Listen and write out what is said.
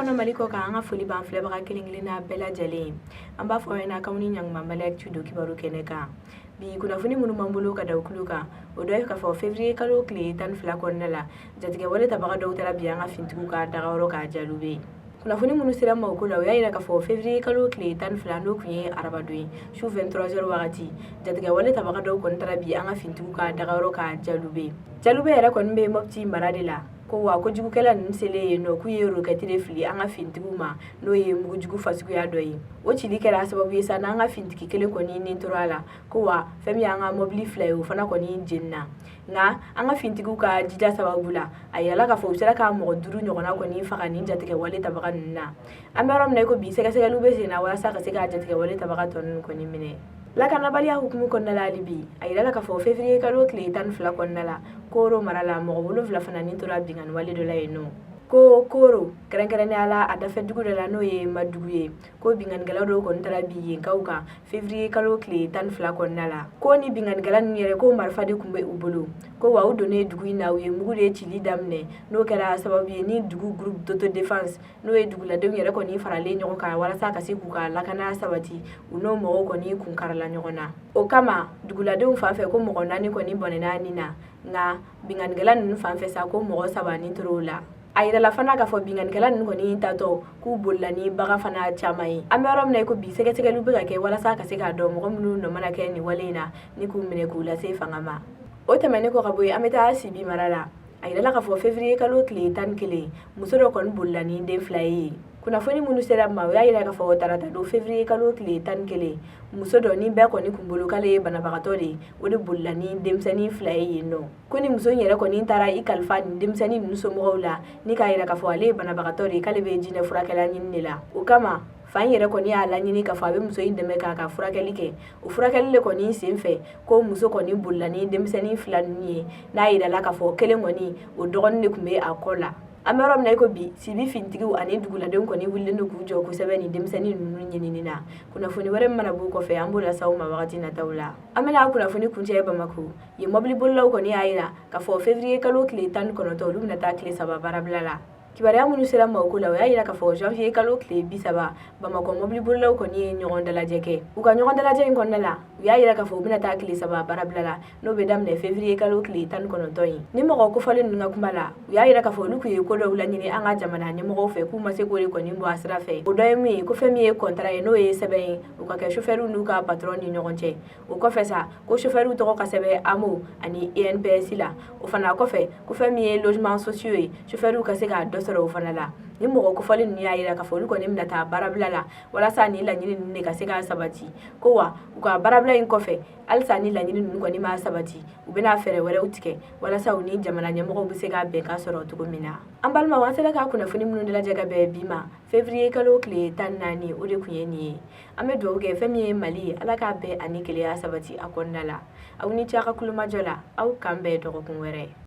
Fana maliko ka anga foli ban filɛ baga kelen-kelenna bɛɛ lajɛlen an b'a fɔ ɲɛna k'aw ni ɲanguma Maliactu do kibaru kɛnɛ kan bi kunnafoni minnu b'an bolo ka da u kulo kan o dɔ ye k'a fɔ février kalo tile 12 kɔnɔna la jatigɛ wale tabaga dɔw taara bi an ka fintigiw ka dagayɔrɔ ka Dialloubé kunnafoni minnu sera ma o ko la o y'a yira k'a fɔ février kalo tile 12 n'o kun ye arabadon ye su 23h wagati jatigɛ wale tabaga dɔw kɔni taara bi an ka fintigiw ka dagayɔrɔ ka Dialloubé yɛrɛ kɔni bɛ Mopti mara de la ko wa ko jugukɛla ninnu selen yen nɔ k'u ye rokɛti de fili an ka fintigiw ma n'o ye mugujugu fasuguya dɔ ye o cili kɛra sababu ye sa n'an ka fintigi kelen kɔni nin tora a la ko wa fɛn min y'an ka mɔbili fila ye o fana kɔni jenina nka an ka fintigiw ka jija sababu la a yirala k'a fɔ u sera ka mɔgɔ 5 ɲɔgɔnna kɔni faga nin jatigɛ wale tabaga ninnu na an bɛ yɔrɔ min na i ko bi sɛgɛsɛgɛliw bɛ sen na walasa ka se ka jatigɛ wale tabaga tɔ ninnu kɔni minɛ lakanabaliya hukumu kɔnɔna la hali bi a yirala k'a fɔ février kalo tile 12 kɔnɔna la Koro mara la mɔgɔ 7 fana nin tora bingani wale dɔ la yen nɔ ko Koro kɛrɛnkɛrɛnnenya la a dafɛ dugu dɔ la n'o ye Madugu ye ko binganikɛla dɔw kɔni taara bi yen kaw kan février kalo tile 12 kɔnɔna la ko ni binganikɛla ninnu yɛrɛ ko marifa de tun bɛ u bolo ko wa u donnen dugu in na u ye mugu de cili daminɛ n'o kɛra sababu ye ni dugu groupe d'autodéfense n'o ye duguladenw yɛrɛ kɔni faralen ɲɔgɔn kan walasa ka se k'u ka lakana sabati u n'o mɔgɔw kɔni kun karila ɲɔgɔn na o kama duguladenw fan fɛ ko mɔgɔ 4 kɔni bɔnɛna nin na nka binganikɛla ninnu fan fɛ sa ko mɔgɔ 7 nin tor'o la a yirala fana k'a fɔ binganikɛla ninnu kɔni tatɔ k'u bolila ni baga fana caman ye an bɛ yɔrɔ min na i ko bi sɛgɛsɛgɛliw bɛ ka kɛ walasa ka se k'a dɔn mɔgɔ minnu nɔ mana kɛ nin wale in na ni k'u minɛ k'u lase fanga ma o tɛmɛnen kɔ ka bɔ yen an bɛ taa Siby mara la a yirala k'a fɔ février kalo tile 11 muso dɔ kɔni bolila ni den 2 ye kunnafoni minnu sera ma o y'a yira k'a fɔ tarata don février kalo tile 11 muso dɔ ni bɛɛ kɔni kun bolo k'ale ye banabagatɔ de o de bolila ni denmisɛnnin 2 ye yen nɔ ko ni muso in yɛrɛ kɔni taara i kalifa ni denmisɛnnin ninnu somɔgɔw la ni k'a yira k'a fɔ ale ye banabagatɔ de k'ale bɛ jinɛ furakɛla ɲini de la o kama fa in yɛrɛ kɔni y'a laɲini k'a fɔ a bɛ muso in dɛmɛ k'a ka furakɛli kɛ o furakɛli le kɔni sen fɛ ko muso kɔni bolila ni denmisɛnnin 2 ninnu ye n'a yirala k'a fɔ kelen kɔni o dɔgɔnin de tun bɛ a kɔ la an bɛ yɔrɔ min na i ko bi Siby fintigiw ani duguladenw kɔni wulilen don k'u jɔ kosɛbɛ ni denmisɛnnin ninnu ɲinini na kunnafoni wɛrɛ min mana b'u kɔfɛ an b'o lase aw ma wagati nataw la an bɛna kunnafoni kuncɛ Bamako yen mɔbili bolilaw kɔni y'a yira k'a fɔ février kalo tile 19 olu bɛna taa tile 3 baarabila la kibaruya minnu sera ma o ko la o y'a yira k'a fɔ janvier kalo tile 30 Bamako mɔbili bolilaw kɔni ye ɲɔgɔn dalajɛ kɛ u ka ɲɔgɔn dalajɛ in kɔnɔna la u y'a yira k'a fɔ u bɛna taa tile 3 baarabila la n'o bɛ daminɛ février kalo tile 19 ye ni mɔgɔ kofɔlen ninnu ka kuma la u y'a yira k'a fɔ olu tun ye ko dɔw laɲini an ka jamana ɲɛmɔgɔw fɛ k'u ma se k'o de kɔni bɔ a sira fɛ o dɔ ye min ye ko fɛn min ye contrat ye n'o ye sɛbɛn ye o ka kɛ chauffeurs n'u ka patron ni ɲɔgɔn cɛ o kɔfɛ sa ko chauffeurs tɔgɔ ka sɛbɛn AMO ani ENPS la o fana kɔfɛ ko fɛn min ye logements sociaux ye chauffeurs ka se ka dɔ sɔrɔ o fana la ni mɔgɔ kofɔlen ninnu y'a yira k'a fɔ olu kɔni bɛna taa baarabila la walasa ni laɲini ninnu de ka se ka sabati ko wa u ka baarabila in kɔfɛ halisa ni laɲini ninnu kɔni ma sabati u bɛna fɛɛrɛ wɛrɛw tigɛ walasa u ni jamana ɲɛmɔgɔw bɛ se ka bɛn ka sɔrɔ cogo min na an balimaw an sera ka kunnafoni minnu lajɛ ka bɛn bi ma février kalo tile 14 o de kun ye nin ye an bɛ dugawu kɛ fɛn min ye Mali ye ala k'a bɛn ani kelenya sabati a kɔnɔna la aw ni ce a ka kulomajɔ la aw k'an bɛn dɔgɔkun wɛrɛ